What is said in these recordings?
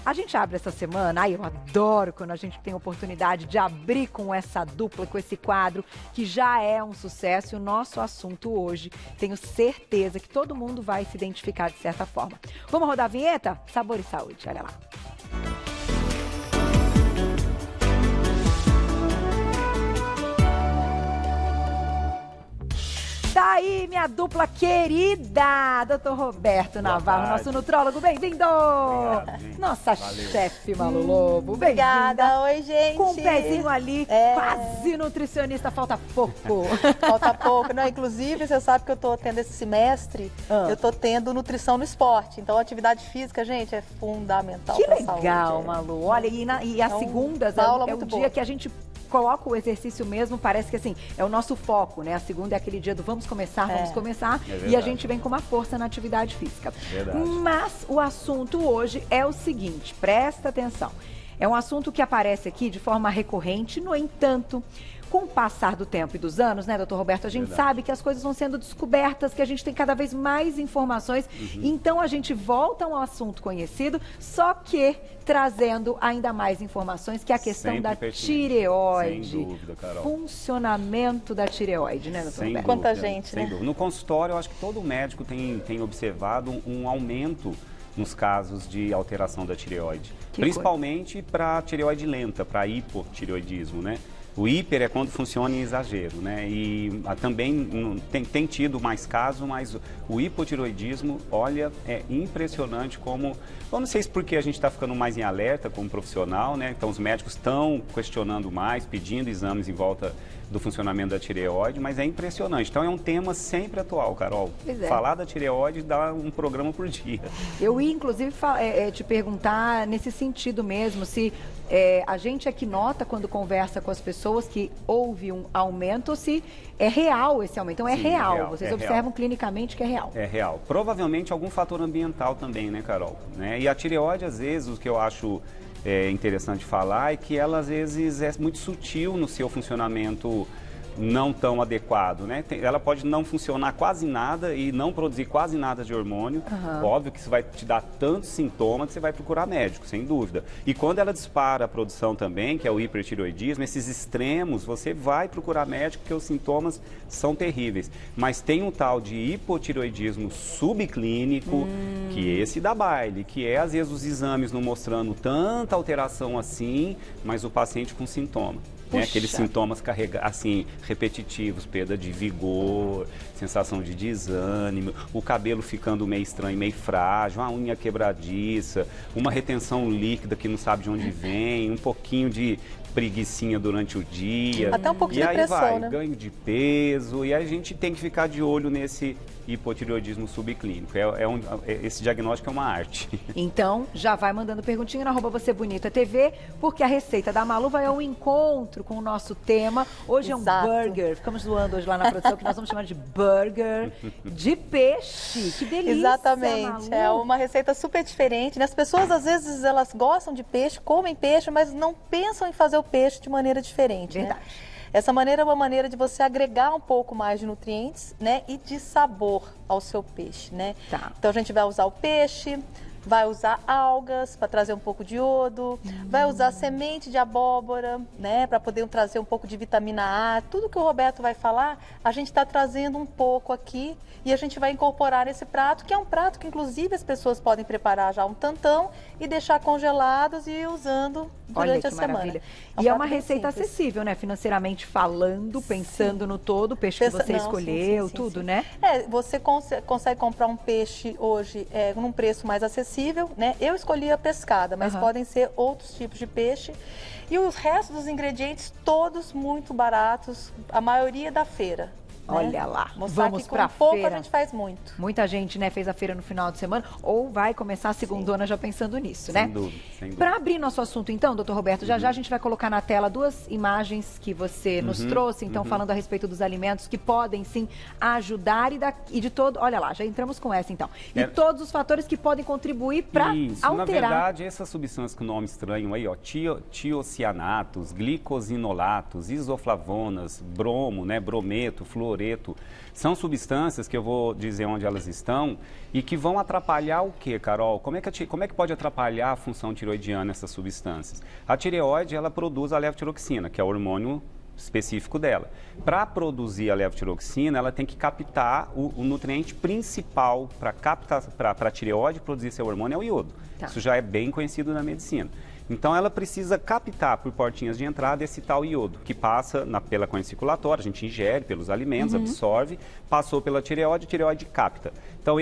A gente abre essa semana, eu adoro quando a gente tem a oportunidade de abrir com essa dupla, com esse quadro, que já é um sucesso. E o nosso assunto hoje, tenho certeza que todo mundo vai se identificar de certa forma. Vamos rodar a vinheta? Sabor e saúde, olha lá. Tá aí, minha dupla querida, doutor Roberto Navarro, nosso nutrólogo, bem-vindo! Nossa chefe Malu Lobo, obrigada, oi gente! Com um pezinho ali, quase nutricionista, falta pouco. Falta pouco, não, inclusive você sabe que eu tô tendo esse semestre, eu tô tendo nutrição no esporte, então atividade física, gente, é fundamental pra saúde. Que legal, Malu, olha, e as segundas é o dia que a gente coloca o exercício mesmo, parece que assim, é o nosso foco, né? A segunda é aquele dia do vamos começar, e a gente vem com uma força na atividade física. Mas o assunto hoje é o seguinte, presta atenção. É um assunto que aparece aqui de forma recorrente, no entanto, com o passar do tempo e dos anos, né, doutor Roberto, a gente sabe que as coisas vão sendo descobertas, que a gente tem cada vez mais informações, então a gente volta a um assunto conhecido, só que trazendo ainda mais informações, que é a questão da tireoide. Sem dúvida, Carol. Funcionamento da tireoide, né, doutor Roberto? Quanta gente, né? Sem dúvida. No consultório, eu acho que todo médico tem observado um aumento nos casos de alteração da tireoide. Principalmente para tireoide lenta, para hipotireoidismo, né? O hiper é quando funciona em exagero, né? E também tem tido mais casos, mas o hipotireoidismo, olha, é impressionante como... Eu não sei se porque a gente está ficando mais em alerta como profissional, né? Então os médicos estão questionando mais, pedindo exames em volta do funcionamento da tireoide, mas é impressionante. Então é um tema sempre atual, Carol. Falar da tireoide dá um programa por dia. Eu ia, inclusive, te perguntar nesse sentido mesmo, se a gente é que nota quando conversa com as pessoas que houve um aumento, ou se é real esse aumento. Então é real. Vocês observam clinicamente que é real. É real. Provavelmente algum fator ambiental também, né, Carol? E a tireoide, às vezes, o que eu acho interessante falar é que ela, às vezes, é muito sutil no seu funcionamento não tão adequado, né? Ela pode não funcionar quase nada e não produzir quase nada de hormônio. Óbvio que isso vai te dar tantos sintomas que você vai procurar médico, sem dúvida. E quando ela dispara a produção também, que é o hipertireoidismo, esses extremos, você vai procurar médico porque os sintomas são terríveis. Mas tem um tal de hipotireoidismo subclínico, que esse dá baile, que é às vezes os exames não mostrando tanta alteração assim, mas o paciente com sintoma. Aqueles sintomas assim, repetitivos, perda de vigor, sensação de desânimo, o cabelo ficando meio estranho, meio frágil, a unha quebradiça, uma retenção líquida que não sabe de onde vem, um pouquinho de preguicinha durante o dia. Até um pouco de depressão, aí vai, né? ganho de peso, e a gente tem que ficar de olho nesse hipotireoidismo subclínico. Esse diagnóstico é uma arte. Então, já vai mandando perguntinha na @VocêBonitaTV, porque a receita da Malu vai ao encontro com o nosso tema. Hoje é um burger, ficamos zoando hoje lá na produção, que nós vamos chamar de burger de peixe. Que delícia, exatamente, Malu. É uma receita super diferente, né? As pessoas, às vezes, elas gostam de peixe, comem peixe, mas não pensam em fazer o peixe de maneira diferente, Verdade. Né? Essa maneira é uma maneira de você agregar um pouco mais de nutrientes, né, e de sabor ao seu peixe, né? Então a gente vai usar o peixe, vai usar algas para trazer um pouco de iodo, vai usar semente de abóbora, né, para poder trazer um pouco de vitamina A. Tudo que o Roberto vai falar, a gente está trazendo um pouco aqui e a gente vai incorporar nesse prato, que é um prato que inclusive as pessoas podem preparar já um tantão e deixar congelados e ir usando durante a semana. Maravilha. E é uma receita acessível, né? Financeiramente falando, pensando no todo, o peixe que você escolheu, tudo, né? Você consegue comprar um peixe hoje num preço mais acessível, né? Eu escolhi a pescada, mas podem ser outros tipos de peixe. E os restos dos ingredientes, todos muito baratos, a maioria da feira. Olha lá, vamos para a feira. Pouco a gente faz muito. Muita gente, né, fez a feira no final de semana ou vai começar a segundona já pensando nisso, né? Sem dúvida, sem dúvida. Para abrir nosso assunto então, doutor Roberto, já a gente vai colocar na tela duas imagens que você nos trouxe, então falando a respeito dos alimentos que podem sim ajudar e de todo, olha lá, já entramos com essa então. E todos os fatores que podem contribuir para alterar. Na verdade, essas substâncias com nome estranho aí, ó, tiocianatos, glicosinolatos, isoflavonas, bromo, né, brometo, fluoreto, fluoreto, são substâncias que eu vou dizer onde elas estão e que vão atrapalhar o quê, Carol? Como é que pode atrapalhar a função tiroidiana essas substâncias? A tireoide, ela produz a levotiroxina, que é o hormônio específico dela. Para produzir a levotiroxina, ela tem que captar o nutriente principal para a tireoide produzir seu hormônio é o iodo. Tá. Isso já é bem conhecido na medicina. Então, ela precisa captar por portinhas de entrada esse tal iodo, que passa pela corrente circulatória, a gente ingere pelos alimentos, absorve, passou pela tireoide, a tireoide capta. Então,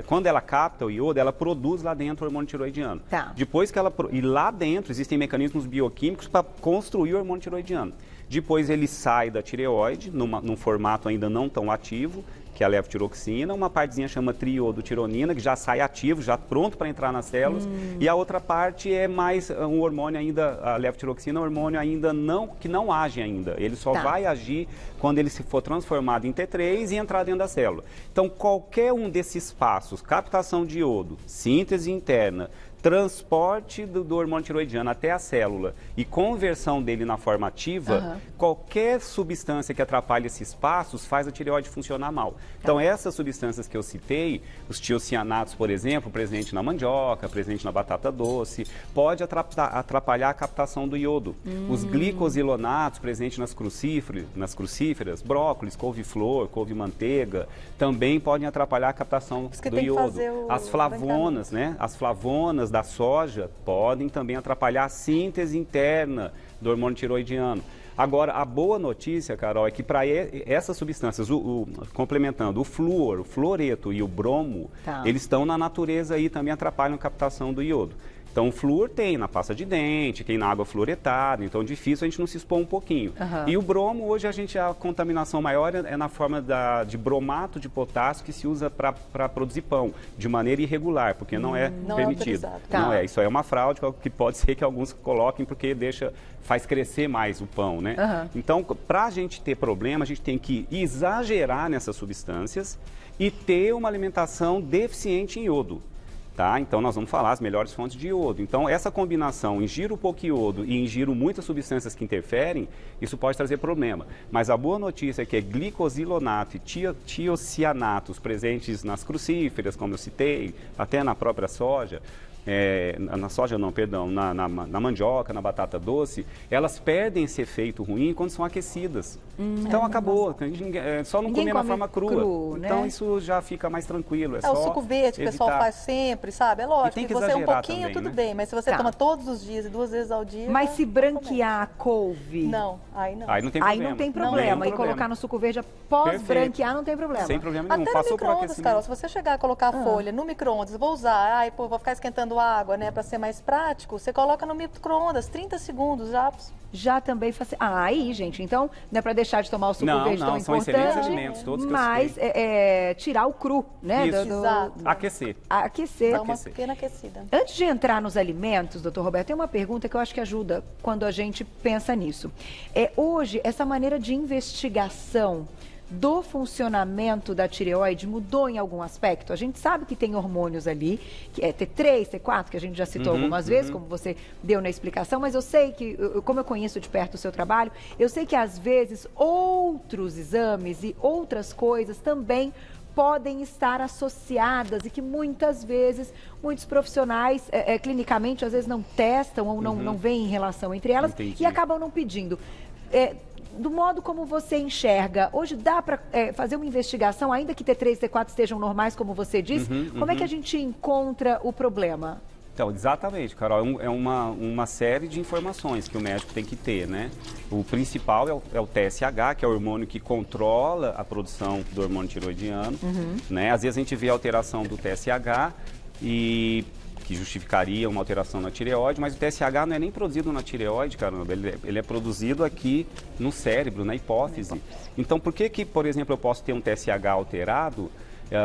quando ela capta o iodo, ela produz lá dentro o hormônio tiroidiano. Tá. Depois que e lá dentro existem mecanismos bioquímicos para construir o hormônio tiroidiano. Depois ele sai da tireoide, num formato ainda não tão ativo, que é a levotiroxina, uma partezinha chama triiodotironina, que já sai ativo, já pronto para entrar nas células, e a outra parte é mais um hormônio ainda, a levotiroxina é um hormônio ainda que não age ainda, ele só vai agir quando ele se for transformado em T3 e entrar dentro da célula. Então, qualquer um desses passos, captação de iodo, síntese interna, transporte do hormônio tiroidiano até a célula e conversão dele na forma ativa, qualquer substância que atrapalhe esses passos faz a tireoide funcionar mal. Então, essas substâncias que eu citei, os tiocianatos, por exemplo, presente na mandioca, presente na batata doce, pode atrapalhar a captação do iodo. Os glicosilonatos, presentes nas crucíferas, brócolis, couve-flor, couve-manteiga, também podem atrapalhar a captação do iodo. As flavonas, né? As flavonas da soja podem também atrapalhar a síntese interna do hormônio tiroidiano. Agora, a boa notícia, Carol, é que para essas substâncias, complementando o flúor, o fluoreto e o bromo, eles estão na natureza e também atrapalham a captação do iodo. Então, o flúor tem na pasta de dente, tem na água fluoretada, então é difícil a gente não se expor um pouquinho. E o bromo, hoje a contaminação maior é na forma de bromato de potássio que se usa para produzir pão, de maneira irregular, porque não é permitido. Não é, isso aí é uma fraude que pode ser que alguns coloquem porque faz crescer mais o pão, né? Então, para a gente ter problema, a gente tem que exagerar nessas substâncias e ter uma alimentação deficiente em iodo. Tá? Então, nós vamos falar as melhores fontes de iodo. Então, essa combinação, ingiro pouco iodo e ingiro muitas substâncias que interferem, isso pode trazer problema. Mas a boa notícia é que glicosilonato e tiocianatos presentes nas crucíferas, como eu citei, até na própria soja, na soja não, perdão, na mandioca, na batata doce, elas perdem esse efeito ruim quando são aquecidas. Então acabou, só não comer na forma crua. Então isso já fica mais tranquilo. O suco verde que o pessoal faz sempre, sabe? É lógico que você um pouquinho, também, tudo bem, mas se você toma todos os dias e 2 vezes ao dia... Mas se branquear a couve... Não, aí não. Aí não tem problema. Aí não tem problema. E colocar no suco verde após branquear não tem problema. Sem problema nenhum. Até no micro-ondas, Carol, se você chegar a colocar a folha no micro-ondas, vou usar, vou ficar esquentando água, né, para ser mais prático, você coloca no micro-ondas, 30 segundos já também faz. Aí, gente, então não é para deixar de tomar o suco verde tão são importante, excelentes alimentos, todos que mas tirar o cru, né? Isso. Aquecer. Dá uma pequena aquecida. Antes de entrar nos alimentos, doutor Roberto, tem uma pergunta que eu acho que ajuda quando a gente pensa nisso. Hoje, essa maneira de investigação do funcionamento da tireoide mudou em algum aspecto? A gente sabe que tem hormônios ali, que é T3, T4, que a gente já citou algumas vezes, como você deu na explicação, mas eu sei que, como eu conheço de perto o seu trabalho, eu sei que às vezes outros exames e outras coisas também podem estar associadas e que muitas vezes muitos profissionais clinicamente às vezes não testam ou não veem relação entre elas. E acabam não pedindo. Do modo como você enxerga, hoje dá para fazer uma investigação, ainda que T3 e T4 estejam normais, como você disse, como é que a gente encontra o problema? Então, exatamente, Carol, é uma série de informações que o médico tem que ter, né? O principal é o TSH, que é o hormônio que controla a produção do hormônio tiroidiano, né? Às vezes a gente vê a alteração do TSH que justificaria uma alteração na tireoide, mas o TSH não é nem produzido na tireoide, caramba, ele é produzido aqui no cérebro, na hipófise. Então, por que, por exemplo, eu posso ter um TSH alterado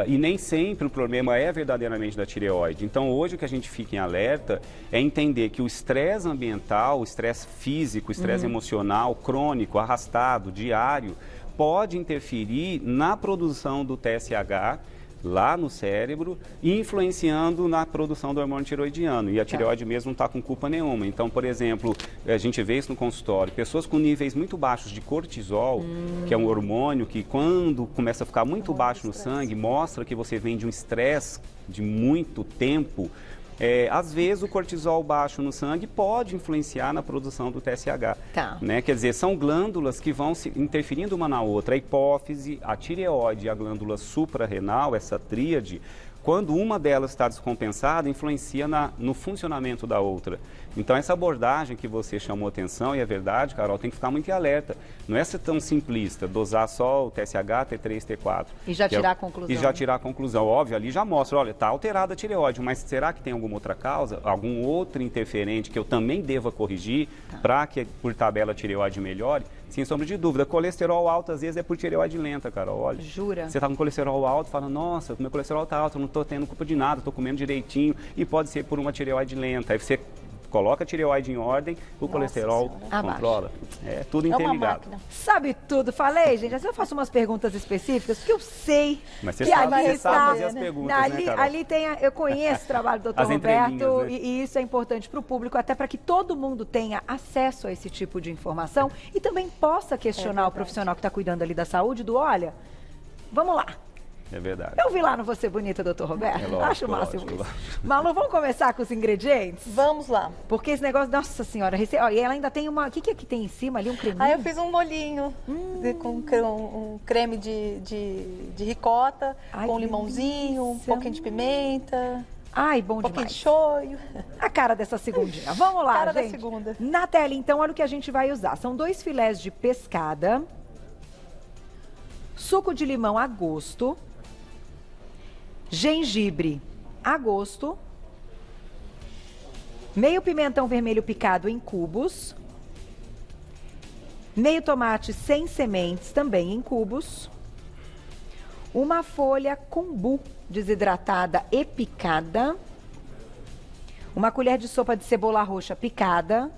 e nem sempre o problema é verdadeiramente da tireoide? Então, hoje o que a gente fica em alerta é entender que o estresse ambiental, o estresse físico, o estresse emocional, crônico, arrastado, diário, pode interferir na produção do TSH, lá no cérebro e influenciando na produção do hormônio tireoidiano. E a tireoide mesmo não está com culpa nenhuma. Então, por exemplo, a gente vê isso no consultório, pessoas com níveis muito baixos de cortisol, que é um hormônio que quando começa a ficar muito baixo no sangue, mostra que você vem de um estresse de muito tempo. Às vezes o cortisol baixo no sangue pode influenciar na produção do TSH. Né? Quer dizer, são glândulas que vão se interferindo uma na outra. A hipófise, a tireoide e a glândula suprarrenal, essa tríade, quando uma delas está descompensada, influencia no funcionamento da outra. Então, essa abordagem que você chamou atenção, e é verdade, Carol, tem que ficar muito alerta. Não é ser tão simplista, dosar só o TSH, T3, T4. E já tirar a conclusão. E já tirar a conclusão. Óbvio, ali já mostra, olha, está alterada a tireoide, mas será que tem alguma outra causa? Algum outro interferente que eu também deva corrigir para que, por tabela, a tireoide melhore? Sem sombra de dúvida. Colesterol alto, às vezes, é por tireoide lenta, Carol. Olha, jura? Você está com colesterol alto, fala, nossa, meu colesterol está alto, eu não estou tendo culpa de nada, estou comendo direitinho, e pode ser por uma tireoide lenta. Aí você coloca a tireoide em ordem, o colesterol controla. É tudo interligado. Sabe tudo. Falei, gente, às vezes eu faço umas perguntas específicas, porque eu sei mas você que sabe, ali sabe fazer as perguntas, ali, né, Carol? Ali tem, eu conheço o trabalho do Dr. Roberto, né? e isso é importante para o público, até para que todo mundo tenha acesso a esse tipo de informação e também possa questionar o profissional que está cuidando ali da saúde, do olha, vamos lá. É verdade. Eu vi lá no Você Bonita, doutor Roberto. Lógico, Acho o máximo. Lógico. Malu, vamos começar com os ingredientes? Vamos lá. Porque esse negócio, nossa senhora, e ela ainda tem uma... O que é que tem em cima ali? Um creminho? Eu fiz um molhinho com um creme de ricota, com limãozinho, um pouquinho de pimenta. Ai, bom demais. Um pouquinho de shoyu. A cara dessa segundinha. Vamos lá, cara gente. Da segunda. Na tela, então, olha o que a gente vai usar. São 2 filés de pescada, suco de limão a gosto, gengibre a gosto, meio pimentão vermelho picado em cubos, meio tomate sem sementes também em cubos, uma folha kombu desidratada e picada, uma colher de sopa de cebola roxa picada,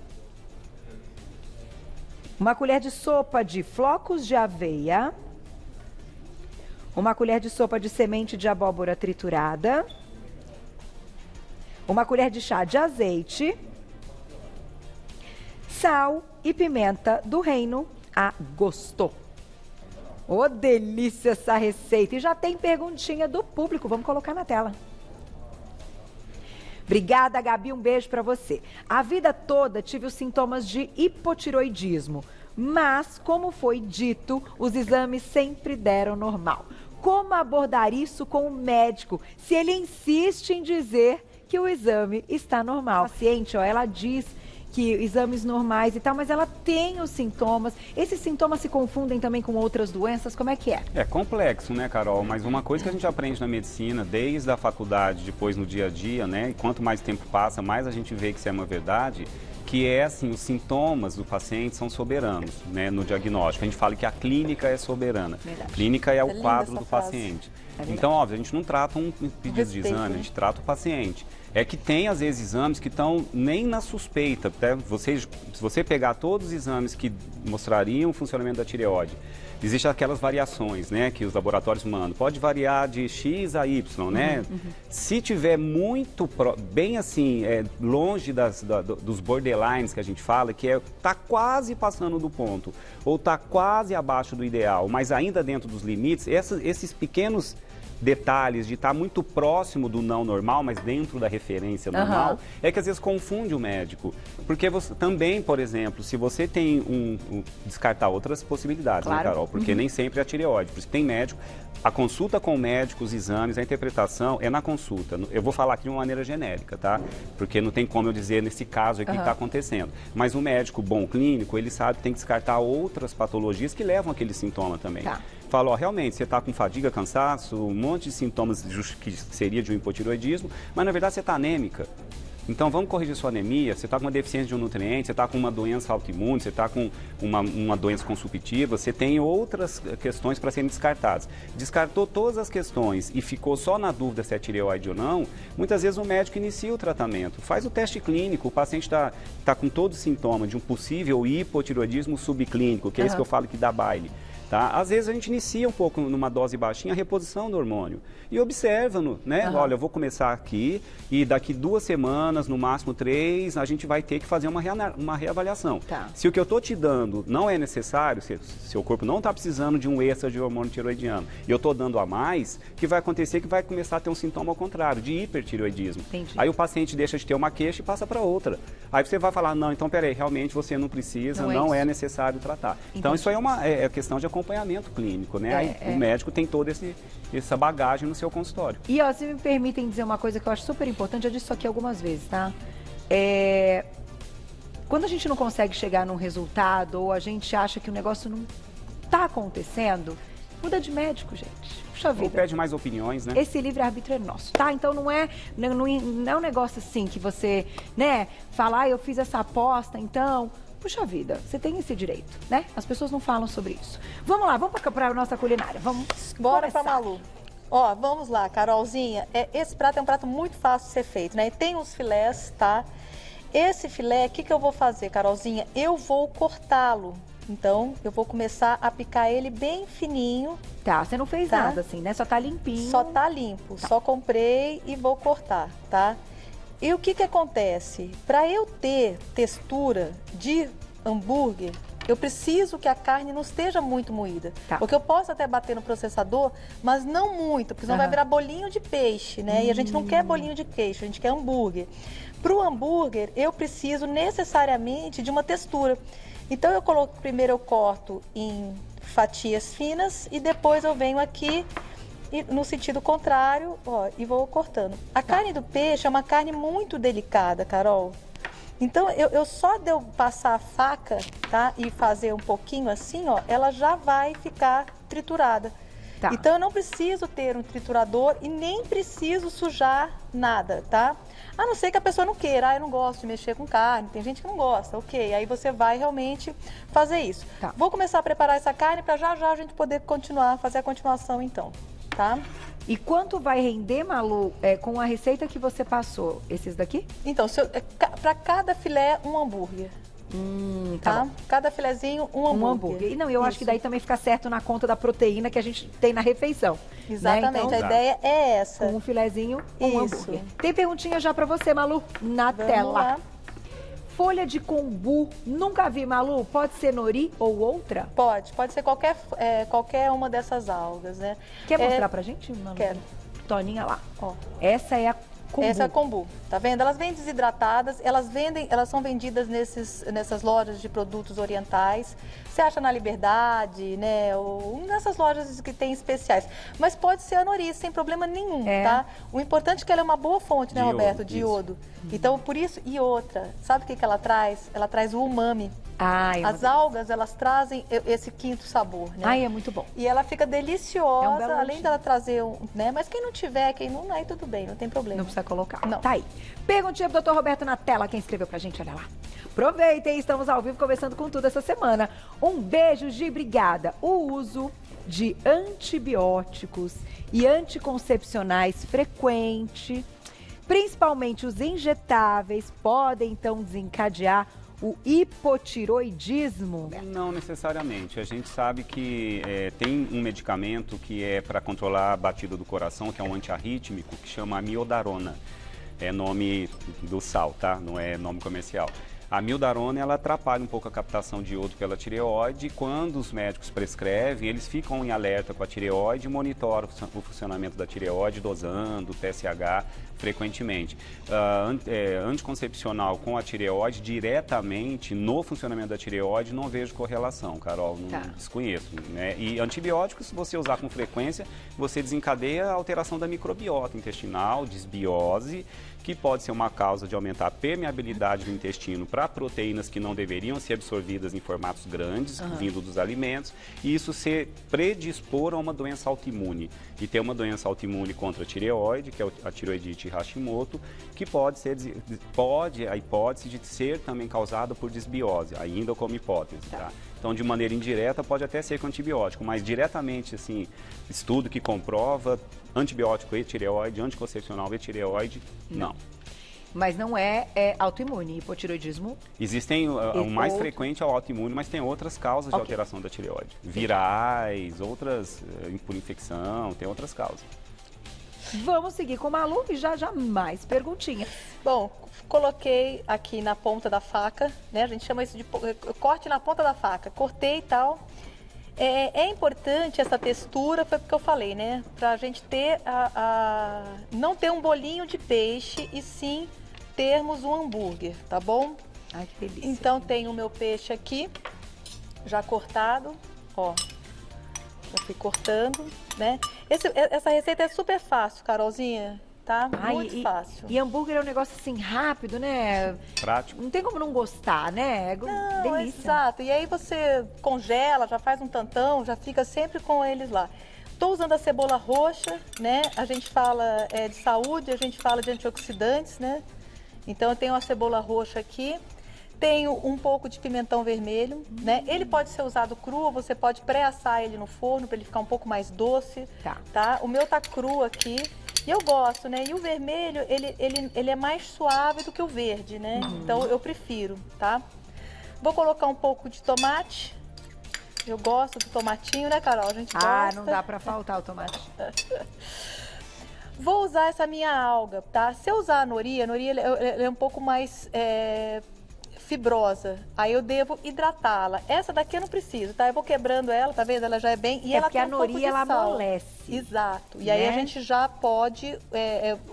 uma colher de sopa de flocos de aveia, uma colher de sopa de semente de abóbora triturada, uma colher de chá de azeite, sal e pimenta do reino a gosto. Ô, delícia essa receita! E já tem perguntinha do público, vamos colocar na tela. Obrigada, Gabi, um beijo para você. A vida toda tive os sintomas de hipotiroidismo, mas, como foi dito, os exames sempre deram normal. Como abordar isso com o médico, se ele insiste em dizer que o exame está normal? A paciente, ela diz que exames normais e tal, mas ela tem os sintomas. Esses sintomas se confundem também com outras doenças? Como é que é? É complexo, né, Carol? Mas uma coisa que a gente aprende na medicina, desde a faculdade, depois no dia a dia, né? E quanto mais tempo passa, mais a gente vê que isso é uma verdade, que é assim, os sintomas do paciente são soberanos, né, no diagnóstico. A gente fala que a clínica é soberana. Verdade. Clínica é o quadro do frase. paciente. Então, óbvio, a gente não trata um pedido de exame, a gente trata o paciente. É que tem, às vezes, exames que estão nem na suspeita. Até se você pegar todos os exames que mostrariam o funcionamento da tireoide, existem aquelas variações, né, que os laboratórios mandam. Pode variar de X a Y, né? Se tiver muito, bem assim, longe dos borderlines que a gente fala, que está quase passando do ponto, ou está quase abaixo do ideal, mas ainda dentro dos limites, esses pequenos detalhes de estar muito próximo do não normal, mas dentro da referência normal, é que às vezes confunde o médico. Porque você também, por exemplo, se você tem descartar outras possibilidades, né, Carol? Porque nem sempre é a tireoide. Por isso tem médico, a consulta com o médico, os exames, a interpretação é na consulta. Eu vou falar aqui de uma maneira genérica, tá? Porque não tem como eu dizer nesse caso aqui o que está acontecendo. Mas o médico bom clínico, ele sabe que tem que descartar outras patologias que levam aquele sintoma também. Fala, ó, realmente, você está com fadiga, cansaço, um monte de sintomas que seria de um hipotiroidismo, mas na verdade você está anêmica. Então vamos corrigir sua anemia, você está com uma deficiência de um nutriente, você está com uma doença autoimune, você está com uma doença consumptiva, você tem outras questões para serem descartadas. Descartou todas as questões e ficou só na dúvida se é tireoide ou não, muitas vezes o médico inicia o tratamento, faz o teste clínico, o paciente está com todo o sintoma de um possível hipotiroidismo subclínico, que é isso que eu falo que dá baile. Tá? Às vezes a gente inicia um pouco numa dose baixinha a reposição do hormônio e observa-no, né? Olha, eu vou começar aqui e daqui 2 semanas, no máximo 3, a gente vai ter que fazer uma reavaliação. Tá. Se o que eu estou te dando não é necessário, se seu corpo não está precisando de um extra de hormônio tiroidiano e eu estou dando a mais, o que vai acontecer é que vai começar a ter um sintoma ao contrário, de hipertireoidismo. Entendi. Aí o paciente deixa de ter uma queixa e passa para outra. Aí você vai falar, não, então peraí, realmente você não precisa, não é necessário tratar. Entendi. Então isso aí é questão de acompanhamento clínico, né? Aí o médico tem toda essa bagagem no seu consultório. E ó, se me permitem dizer uma coisa que eu acho super importante, eu disse isso aqui algumas vezes, tá? Quando a gente não consegue chegar num resultado ou a gente acha que o negócio não tá acontecendo, muda de médico, gente. Puxa vida. Ou pede mais opiniões, né? Esse livre-arbítrio é nosso, tá? Então não é um negócio assim que você, né, fala, eu fiz essa aposta, então... Puxa vida, você tem esse direito, né? As pessoas não falam sobre isso. Vamos lá, vamos para a nossa culinária. Vamos Bora para Malu. Ó, vamos lá, Carolzinha. Esse prato é um prato muito fácil de ser feito, né? E tem os filés, tá? Esse filé, o que eu vou fazer, Carolzinha? Eu vou cortá-lo. Então, eu vou começar a picar ele bem fininho. Tá, você não fez nada assim, né? Só tá limpinho. Só tá limpo. Tá. Só comprei e vou cortar, tá? E o que acontece? Para eu ter textura de hambúrguer, eu preciso que a carne não esteja muito moída. Tá. Porque eu posso até bater no processador, mas não muito, porque senão vai virar bolinho de peixe, né? E a gente não quer bolinho de queijo, a gente quer hambúrguer. Para o hambúrguer, eu preciso necessariamente de uma textura. Então, primeiro eu corto em fatias finas e depois eu venho aqui no sentido contrário, ó, e vou cortando. A carne do peixe é uma carne muito delicada, Carol. Então, eu só de eu passar a faca, tá, e fazer um pouquinho assim, ó, ela já vai ficar triturada. Tá. Então, eu não preciso ter um triturador e nem preciso sujar nada, tá? A não ser que a pessoa não queira, eu não gosto de mexer com carne, tem gente que não gosta, ok. Aí você vai realmente fazer isso. Tá. Vou começar a preparar essa carne para já a gente poder fazer a continuação então. Tá? E quanto vai render, Malu, com a receita que você passou? Esses daqui? Então, para cada filé, um hambúrguer. Tá? Cada filezinho, um hambúrguer. E não, eu acho que daí também fica certo na conta da proteína que a gente tem na refeição. Exatamente, né? Então, a ideia é essa. Com um filezinho, um hambúrguer. Tem perguntinha já para você, Malu, na tela. Lá. Folha de kombu, nunca vi, Malu. Pode ser nori ou outra? Pode ser qualquer uma dessas algas, né? Quer mostrar pra gente, Malu? Quero. Toninha lá. Ó. Essa é a kombu. Essa é a kombu, tá vendo? Elas vêm desidratadas, elas são vendidas nessas lojas de produtos orientais. Você acha na Liberdade, né? Ou nessas lojas que tem especiais. Mas pode ser a nori, sem problema nenhum, tá? O importante é que ela é uma boa fonte, né, Roberto? De iodo. Então, por isso, e outra, sabe o que ela traz? Ela traz o umami. As algas, elas trazem esse quinto sabor, né? Ai, é muito bom. E ela fica deliciosa, além dela trazer né? Mas quem não tiver, quem não, aí tudo bem, não tem problema. Não precisa colocar. Não. Tá aí. Perguntinha pro Dr. Roberto na tela, quem escreveu pra gente, olha lá. Aproveitem, estamos ao vivo conversando com tudo essa semana. Um beijo, Gi, obrigada. O uso de antibióticos e anticoncepcionais frequente, principalmente os injetáveis, podem então desencadear o hipotiroidismo? Não necessariamente. A gente sabe que tem um medicamento que é para controlar a batida do coração, que é um antiarrítmico, que chama amiodarona. É nome do sal, tá? Não é nome comercial. A amiodarona, ela atrapalha um pouco a captação de iodo pela tireoide. Quando os médicos prescrevem, eles ficam em alerta com a tireoide e monitoram o funcionamento da tireoide, dosando TSH frequentemente. Anticoncepcional com a tireoide, diretamente no funcionamento da tireoide, não vejo correlação, Carol, não desconheço. Né? E antibióticos, se você usar com frequência, você desencadeia a alteração da microbiota intestinal, desbiose, que pode ser uma causa de aumentar a permeabilidade do intestino para proteínas que não deveriam ser absorvidas em formatos grandes, vindo dos alimentos, e isso se predispor a uma doença autoimune. E ter uma doença autoimune contra a tireoide, que é a tireoidite Hashimoto, que pode a hipótese de ser também causada por desbiose, ainda como hipótese, tá? Então, de maneira indireta, pode até ser com antibiótico, mas diretamente, assim, estudo que comprova antibiótico e tireoide, anticoncepcional e tireoide, não. Mas não é autoimune, hipotireoidismo? Existem, o mais frequente é o autoimune, mas tem outras causas de alteração da tireoide. Virais, outras, por infecção, tem outras causas. Vamos seguir com o Malu e já mais perguntinhas. Bom, coloquei aqui na ponta da faca, né? A gente chama isso de corte na ponta da faca. Cortei e tal. É importante essa textura, foi porque eu falei, né? Pra gente ter não ter um bolinho de peixe e sim termos um hambúrguer, tá bom? Ai, que delícia. Então tem o meu peixe aqui, já cortado, ó. Já fui cortando, né? Essa receita é super fácil, Carolzinha, tá? Muito fácil. E hambúrguer é um negócio assim rápido, né? Prático. Não tem como não gostar, né? Não, delícia. Exato. E aí você congela, já faz um tantão, já fica sempre com eles lá. Estou usando a cebola roxa, né? A gente fala de saúde, a gente fala de antioxidantes, né? Então eu tenho a cebola roxa aqui. Tenho um pouco de pimentão vermelho, né? Ele pode ser usado cru, ou você pode pré-assar ele no forno para ele ficar um pouco mais doce, tá? O meu tá cru aqui e eu gosto, né? E o vermelho, ele é mais suave do que o verde, né? Então eu prefiro, tá? Vou colocar um pouco de tomate. Eu gosto do tomatinho, né, Carol? A gente gosta. Não dá para faltar o tomate. Vou usar essa minha alga, tá? Se eu usar a nori é um pouco mais fibrosa. Aí eu devo hidratá-la. Essa daqui eu não preciso, tá? Eu vou quebrando ela, tá vendo? Ela já é bem... E ela porque tem a nori, ela amolece. Exato. E aí a gente já pode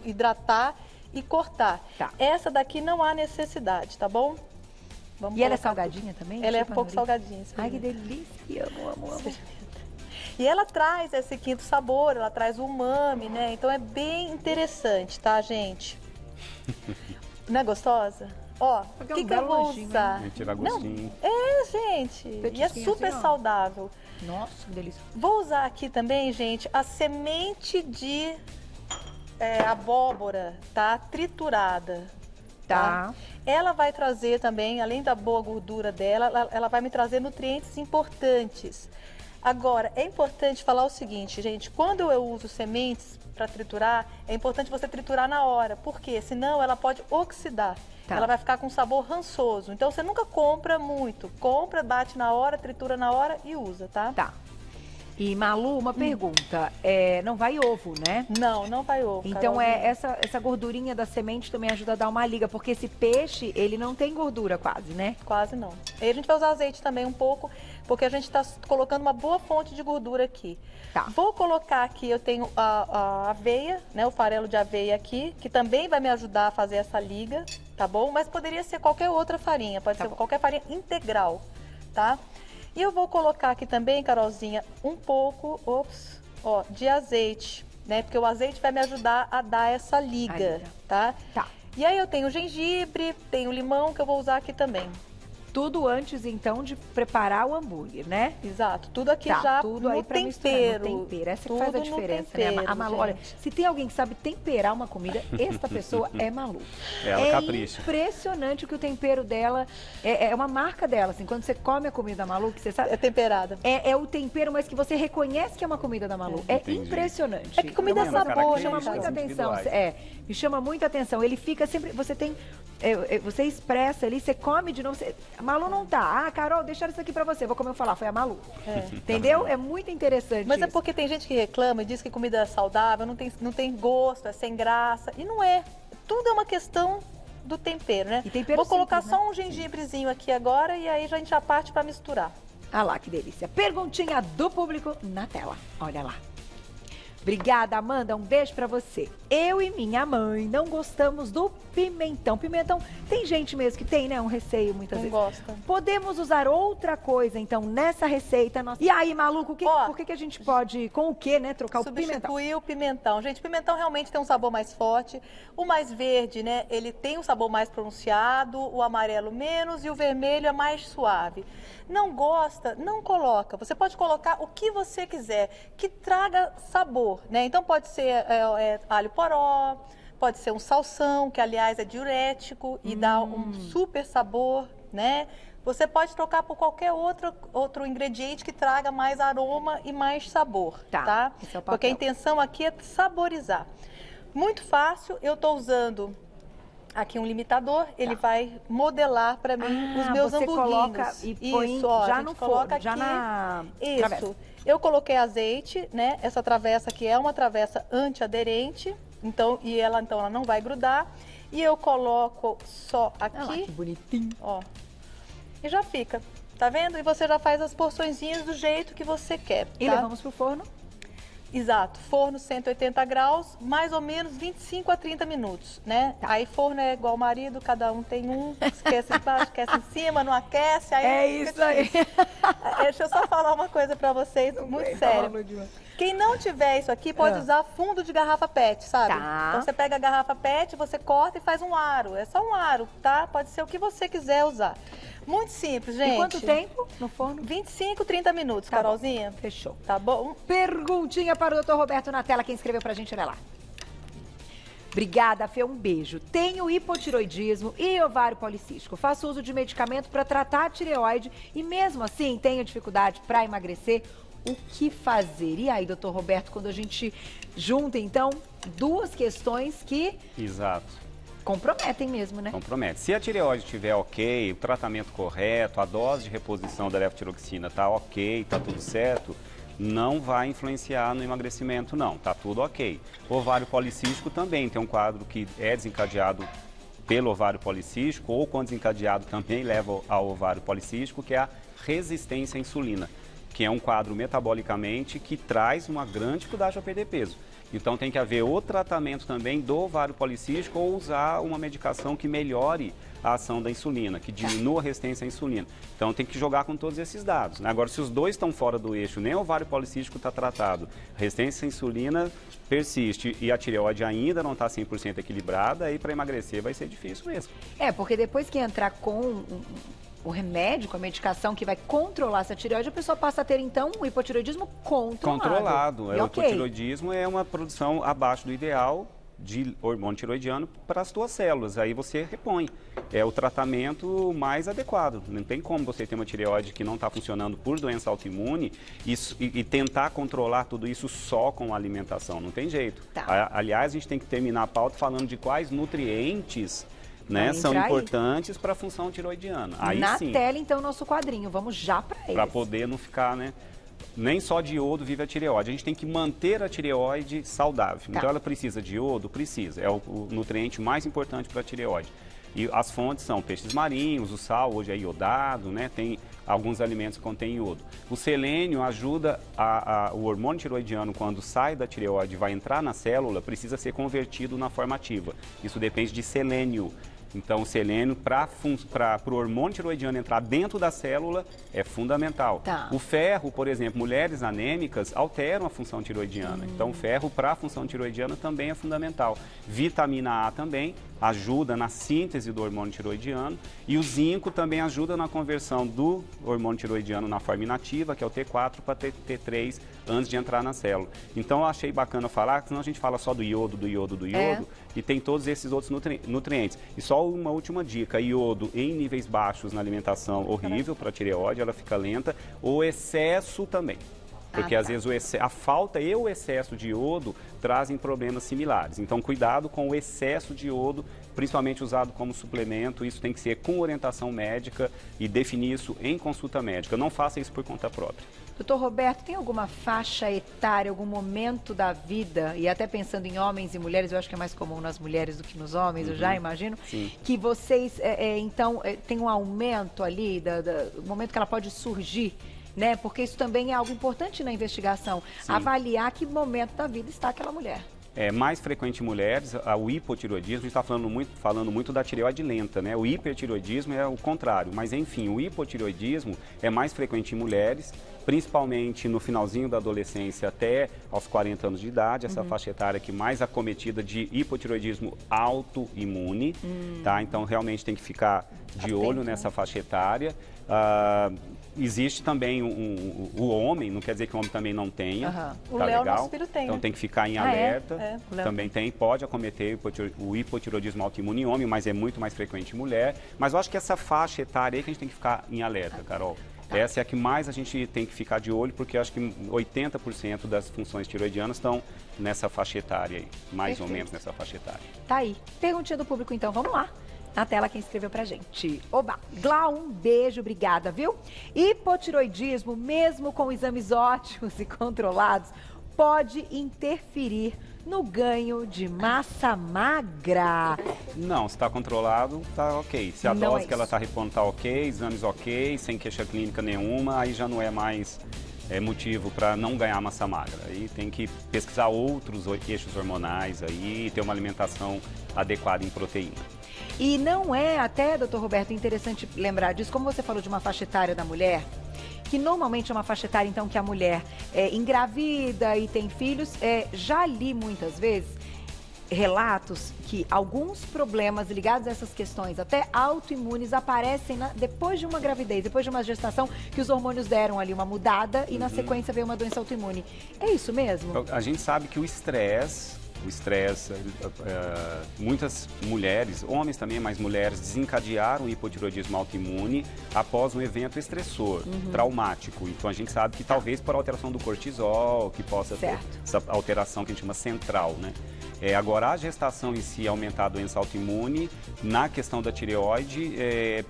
hidratar e cortar. Tá. Essa daqui não há necessidade, tá bom? Vamos e ela é salgadinha também? Ela é um pouco salgadinha. Ai, que delícia. Amo. E ela traz esse quinto sabor, ela traz o umami, né? Então é bem interessante, tá, gente? Não é gostosa? Ó, o que eu vou usar? Tirar gostinho. Gente. E é super assim, saudável. Nossa, que delícia. Vou usar aqui também, gente, a semente de abóbora, tá? Triturada. Tá? Ela vai trazer também, além da boa gordura dela, ela vai me trazer nutrientes importantes. Agora, é importante falar o seguinte, gente, quando eu uso sementes para triturar, é importante você triturar na hora, porque senão ela pode oxidar. Ela vai ficar com um sabor rançoso. Então você nunca compra muito. Compra, bate na hora, tritura na hora e usa, tá? Tá. E Malu, uma pergunta. Não vai ovo, né? Não vai ovo. Então essa gordurinha da semente também ajuda a dar uma liga, porque esse peixe, ele não tem gordura quase, né? Quase não. Aí a gente vai usar azeite também um pouco, porque a gente está colocando uma boa fonte de gordura aqui. Tá. Vou colocar aqui, eu tenho a aveia, né? O farelo de aveia aqui, que também vai me ajudar a fazer essa liga, tá bom? Mas poderia ser qualquer outra farinha, pode ser qualquer farinha integral, tá? E eu vou colocar aqui também, Carolzinha, um pouco, de azeite, né? Porque o azeite vai me ajudar a dar essa liga, tá? Tá. E aí eu tenho gengibre, tenho limão que eu vou usar aqui também. Tudo antes, então, de preparar o hambúrguer, né? Exato. Tudo aqui já tudo aí pra tempero. No tempero. Essa que faz a diferença, né? A Malu, olha, se tem alguém que sabe temperar uma comida, esta pessoa é Malu. Ela capricha. Impressionante o que o tempero dela é uma marca dela, assim. Quando você come a comida da Malu, que você sabe... É temperada. É o tempero, mas que você reconhece que é uma comida da Malu. impressionante. É que comida é sabor, chama muita atenção. Me chama muita atenção. Ele fica sempre... Você tem... você expressa ali, você come de novo... Malu não tá. Carol, deixaram isso aqui pra você. Vou comer e falar, foi a Malu. Entendeu? É muito interessante. Mas é porque tem gente que reclama e diz que comida é saudável, não tem gosto, é sem graça. E não é. Tudo é uma questão do tempero, né? E tempero vou colocar simples, só um gengibrezinho aqui agora e aí a gente já parte pra misturar. Ah lá, que delícia. Perguntinha do público na tela. Olha lá. Obrigada, Amanda. Um beijo pra você. Eu e minha mãe não gostamos do pimentão. Pimentão, tem gente mesmo que tem, né? Um receio muitas vezes. Não gosta. Podemos usar outra coisa, então, nessa receita. E aí, maluco, por que a gente pode, com o quê, né? Trocar o pimentão? Substituir o pimentão. Gente, o pimentão realmente tem um sabor mais forte. O mais verde, né? Ele tem um sabor mais pronunciado, o amarelo menos e o vermelho é mais suave. Não gosta, não coloca. Você pode colocar o que você quiser, que traga sabor, né? Então pode ser alho poró, pode ser um salsão, que aliás é diurético e dá um super sabor, né? Você pode trocar por qualquer outro ingrediente que traga mais aroma e mais sabor, tá? Esse é o papel. Porque a intenção aqui é saborizar. Muito fácil, eu estou usando aqui um limitador, ele vai modelar para mim os meus hamburguinhos. Coloca e põe isso, ó, já no forno, já aqui, na travessa. Eu coloquei azeite, né? Essa travessa aqui é uma travessa antiaderente, então ela não vai grudar. E eu coloco só aqui. Olha lá, que bonitinho. Ó. E já fica. Tá vendo? E você já faz as porçõezinhas do jeito que você quer. E tá? levamos pro forno? Exato. Forno 180 graus, mais ou menos 25 a 30 minutos, né? Tá. Aí forno é igual marido, cada um tem um. Esquece embaixo, esquece em cima, não aquece. Aí é isso aí. Deixa eu só falar uma coisa pra vocês, muito sério. Quem não tiver isso aqui pode usar fundo de garrafa PET, sabe? Tá. Então você pega a garrafa PET, você corta e faz um aro. É só um aro, tá? Pode ser o que você quiser usar. Muito simples, gente. E quanto tempo no forno? 25, 30 minutos, tá, Carolzinha. Bom. Fechou. Tá bom? Perguntinha para o Dr. Roberto na tela. Quem escreveu pra gente, olha lá. Obrigada, Fê, um beijo. Tenho hipotiroidismo e ovário policístico. Faço uso de medicamento para tratar a tireoide e mesmo assim tenho dificuldade para emagrecer. O que fazer? E aí, doutor Roberto, quando a gente junta, então, duas questões que... Exato. Comprometem mesmo, né? Compromete. Se a tireoide estiver ok, o tratamento correto, a dose de reposição da levotiroxina está ok, está tudo certo, não vai influenciar no emagrecimento, não. Está tudo ok. O ovário policístico também tem um quadro que é desencadeado pelo ovário policístico ou quando desencadeado também leva ao ovário policístico, que é a resistência à insulina, que é um quadro metabolicamente que traz uma grande dificuldade para perder peso. Então tem que haver o tratamento também do ovário policístico ou usar uma medicação que melhore a ação da insulina, que diminua a resistência à insulina. Então tem que jogar com todos esses dados, né? Agora, se os dois estão fora do eixo, nem o ovário policístico está tratado, a resistência à insulina persiste e a tireoide ainda não está 100% equilibrada, aí para emagrecer vai ser difícil mesmo. Porque depois que entrar com o remédio, com a medicação que vai controlar essa tireoide, a pessoa passa a ter, então, um hipotireoidismo controlado. O hipotireoidismo é uma produção abaixo do ideal de hormônio tiroidiano para as tuas células. Aí você repõe. É o tratamento mais adequado. Não tem como você ter uma tireoide que não está funcionando por doença autoimune e tentar controlar tudo isso só com a alimentação. Não tem jeito. Tá. Aliás, a gente tem que terminar a pauta falando de quais nutrientes... né, são importantes para a função tiroidiana. Aí na sim, tela, então, nosso quadrinho. Vamos já para ele. para poder não ficar, né? Nem só de iodo vive a tireoide. A gente tem que manter a tireoide saudável. Então ela precisa de iodo? Precisa. É o nutriente mais importante para a tireoide. E as fontes são peixes marinhos, o sal hoje é iodado, né? Tem alguns alimentos que contêm iodo. O selênio ajuda o hormônio tiroidiano, quando sai da tireoide e vai entrar na célula, precisa ser convertido na forma ativa. Isso depende de selênio. Então, o selênio, para o hormônio tiroidiano entrar dentro da célula, é fundamental. Tá. O ferro, por exemplo, mulheres anêmicas alteram a função tiroidiana. Então, o ferro para a função tiroidiana também é fundamental. Vitamina A também ajuda na síntese do hormônio tiroidiano. E o zinco também ajuda na conversão do hormônio tiroidiano na forma inativa, que é o T4 para T3, antes de entrar na célula. Então, eu achei bacana falar, senão a gente fala só do iodo, e tem todos esses outros nutrientes. E só uma última dica: iodo em níveis baixos na alimentação, horrível para a tireoide, ela fica lenta. O excesso também. Porque às vezes a falta e o excesso de iodo trazem problemas similares. Então, cuidado com o excesso de iodo, principalmente usado como suplemento. Isso tem que ser com orientação médica e definir isso em consulta médica. Não faça isso por conta própria. Doutor Roberto, tem alguma faixa etária, algum momento da vida, e até pensando em homens e mulheres, eu acho que é mais comum nas mulheres do que nos homens, eu já imagino, que vocês, então, tem um aumento ali, do momento que ela pode surgir, né? Porque isso também é algo importante na investigação, avaliar que momento da vida está aquela mulher. É mais frequente em mulheres, o hipotiroidismo, a gente está falando muito da tireoide lenta, né? O hipertiroidismo é o contrário, mas enfim, o hipotiroidismo é mais frequente em mulheres, principalmente no finalzinho da adolescência até aos 40 anos de idade, essa faixa etária que mais acometida de hipotiroidismo autoimune, tá? Então realmente tem que ficar de olho nessa faixa etária. Existe também o homem, não quer dizer que o homem também não tenha, tá o Léo, legal? nosso filho tem, então tem que ficar em alerta, também pode acometer o hipotiroidismo autoimune em homem, mas é muito mais frequente em mulher. Mas eu acho que essa faixa etária aí que a gente tem que ficar em alerta, Carol. Essa é a que mais a gente tem que ficar de olho, porque eu acho que 80% das funções tiroidianas estão nessa faixa etária aí, mais ou menos nessa faixa etária. Tá aí. Perguntinha do público, então, vamos lá. Na tela quem escreveu pra gente. Oba! Glau, um beijo, obrigada, viu? Hipotiroidismo, mesmo com exames ótimos e controlados, pode interferir no ganho de massa magra? Não, se está controlado, tá ok. Se a dose que ela está repondo tá ok, exames ok, sem queixa clínica nenhuma, aí já não é mais motivo para não ganhar massa magra. Aí tem que pesquisar outros eixos hormonais aí, ter uma alimentação adequada em proteína. E não é até, doutor Roberto, interessante lembrar disso, como você falou de uma faixa etária da mulher, que normalmente é uma faixa etária, então, que a mulher engravida e tem filhos. Já li muitas vezes relatos que alguns problemas ligados a essas questões, até autoimunes, aparecem depois de uma gravidez, depois de uma gestação, que os hormônios deram ali uma mudada e na sequência veio uma doença autoimune. É isso mesmo? A gente sabe que o estresse, muitas mulheres, homens também, mas mulheres, desencadearam o hipotiroidismo autoimune após um evento estressor, traumático. Então a gente sabe que talvez por alteração do cortisol, que possa ter essa alteração que a gente chama central, né? Agora, a gestação em si aumentar a doença autoimune, na questão da tireoide,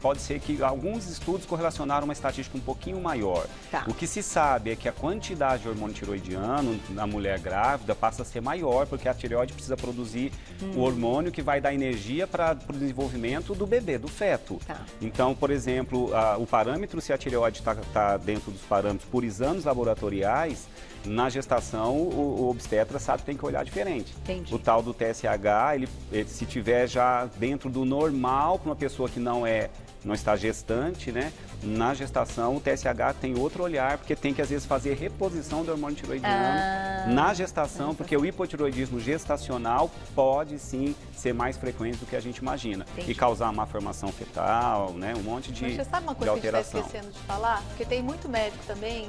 pode ser que alguns estudos correlacionaram uma estatística um pouquinho maior. O que se sabe é que a quantidade de hormônio tiroidiano na mulher grávida passa a ser maior, porque a tireoide precisa produzir o hormônio que vai dar energia para o desenvolvimento do bebê, do feto. Então, por exemplo, o parâmetro, se a tireoide está dentro dos parâmetros por exames laboratoriais, na gestação, o obstetra sabe que tem que olhar diferente. Entendi. O tal do TSH, ele se tiver já dentro do normal para uma pessoa que não está gestante, né? Na gestação, o TSH tem outro olhar, porque tem que, às vezes, fazer reposição do hormônio tiroidiano na gestação, porque o hipotiroidismo gestacional pode, sim, ser mais frequente do que a gente imagina. E causar má formação fetal, né? Um monte de alteração. Mas você sabe uma coisa que a gente está esquecendo de falar? Porque tem muito médico também,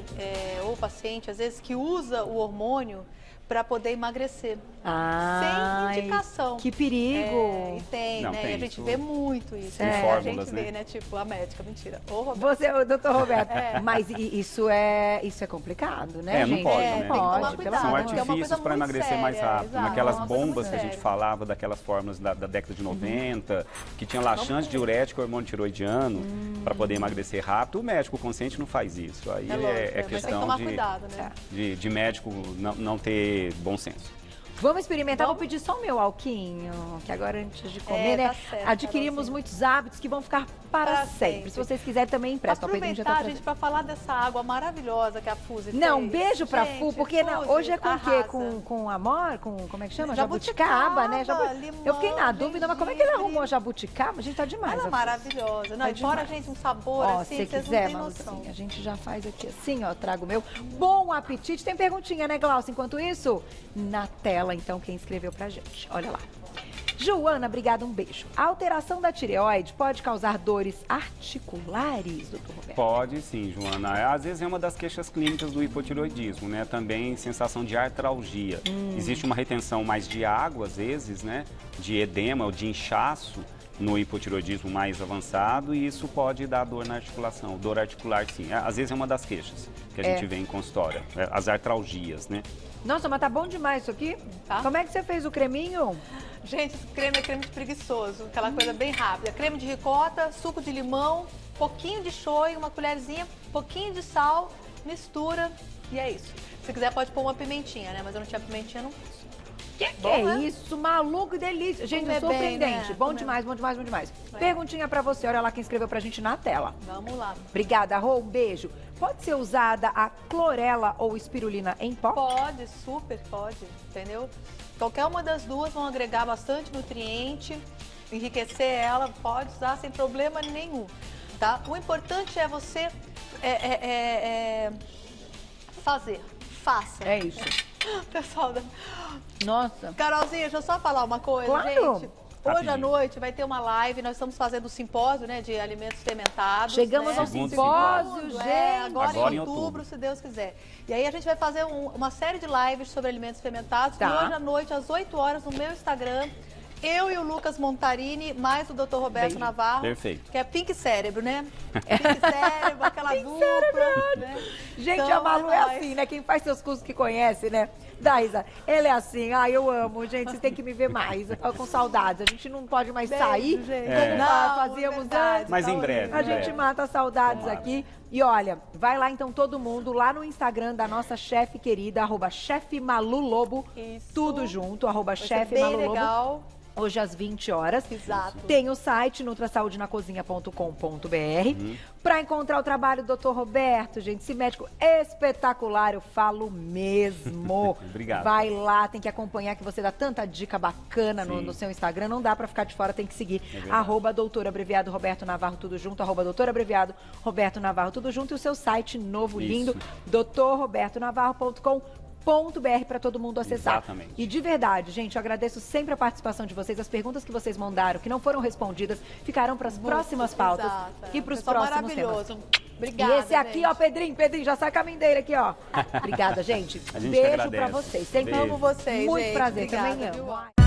ou paciente, às vezes, que usa o hormônio para poder emagrecer. Sem indicação. Que perigo! E tem, né? E a gente vê muito isso. Tem fórmulas, a gente vê, né? Tipo, a médica, mentira. Você, o doutor Roberto. Mas isso é complicado, né, gente? Não pode, né? Não pode. São artifícios para emagrecer mais rápido. Exato, naquelas bombas que a gente falava, daquelas fórmulas da década de 90, que tinha laxante diurético e hormônio tiroidiano, para poder emagrecer rápido. O médico consciente não faz isso. Aí é questão cuidado, né? de médico não ter bom senso. Vamos experimentar, vou pedir só o meu alquinho, que agora antes de comer, né? Certo, adquirimos muitos hábitos que vão ficar para sempre. Se vocês quiserem também empresta. Aproveitar, gente, para falar dessa água maravilhosa que a Fuzi fez. Um beijo pra Fu, porque hoje é com o quê? Com amor? Como é que chama? Jabuticaba, né? Limão, eu fiquei na dúvida, mas como é que ele arrumou a jabuticaba? A gente tá demais. Ela é maravilhosa. Não, e fora, gente, um sabor assim, se quiser, Malucinha, a gente já faz aqui assim, ó, trago o meu. Bom apetite. Tem perguntinha, né, Glaucia? Enquanto isso, na tela, então, quem escreveu pra gente. Olha lá. Joana, obrigada, um beijo. A alteração da tireoide pode causar dores articulares, doutor Roberto? Pode sim, Joana. Às vezes é uma das queixas clínicas do hipotireoidismo, né? Também sensação de artralgia. Existe uma retenção mais de água, às vezes, né? De edema ou de inchaço no hipotireoidismo mais avançado, e isso pode dar dor na articulação. Dor articular, sim. Às vezes é uma das queixas que a gente vê em consultório. As artralgias, né? Nossa, mas tá bom demais isso aqui. Como é que você fez o creminho? Gente, esse creme é creme de preguiçoso, aquela coisa bem rápida. Creme de ricota, suco de limão, pouquinho de shoyu, uma colherzinha, pouquinho de sal, mistura e é isso. Se quiser pode pôr uma pimentinha, né? Mas eu não tinha pimentinha, não pus. Que é isso, maluco, delícia. Gente, é surpreendente. Né? Bom demais, bom demais, bom demais. Perguntinha pra você, olha lá quem escreveu pra gente na tela. Vamos lá. Obrigada, Rô, um beijo. Pode ser usada a clorela ou espirulina em pó? Pode, super pode, entendeu? Qualquer uma das duas vão agregar bastante nutriente, enriquecer ela, pode usar sem problema nenhum, tá? O importante é você faça. É isso. Pessoal, nossa. Carolzinha, deixa eu só falar uma coisa, gente. Hoje à noite vai ter uma live, nós estamos fazendo o simpósio, né, de alimentos fermentados. Chegamos ao simpósio, gente. Agora em outubro, se Deus quiser. E aí a gente vai fazer uma série de lives sobre alimentos fermentados. E hoje à noite, às 8 horas, no meu Instagram, eu e o Lucas Montarini, mais o Dr. Roberto Navarro. Perfeito. Que é Pink Cérebro, né? Pink Cérebro, aquela dupla. Né? Gente, então, a Malu é assim, né? Quem faz seus cursos que conhece, né? Daísa, ele é assim, eu amo, gente, vocês têm que me ver mais. Eu tô com saudades, a gente não pode mais sair como fazíamos antes. Mas em breve. A gente mata saudades aqui. E olha, vai lá então todo mundo, lá no Instagram da nossa chefe querida, @chefmalulobo, tudo junto, @chefmalulobo. Legal. Hoje às 20 horas. Exato. Tem o site nutrasaudenacozinha.com.br. Para encontrar o trabalho do Dr. Roberto, gente, esse médico espetacular, eu falo mesmo. Obrigado. Vai lá, tem que acompanhar, que você dá tanta dica bacana no seu Instagram, não dá para ficar de fora, tem que seguir. @doutor abreviado Roberto Navarro, tudo junto, @doutor abreviado Roberto Navarro, tudo junto, e o seu site novo, lindo, drrobertonavarro.com.br, para todo mundo acessar. Exatamente. E de verdade, gente, eu agradeço sempre a participação de vocês. As perguntas que vocês mandaram, que não foram respondidas, ficarão para as próximas pautas e para os próximos temas. Obrigada, e esse aqui, ó, Pedrinho, já sai camindeira aqui, ó. Obrigada, gente. A gente Beijo agradece. para vocês. Sempre amo vocês, muito gente. prazer. Obrigada, Também viu? amo.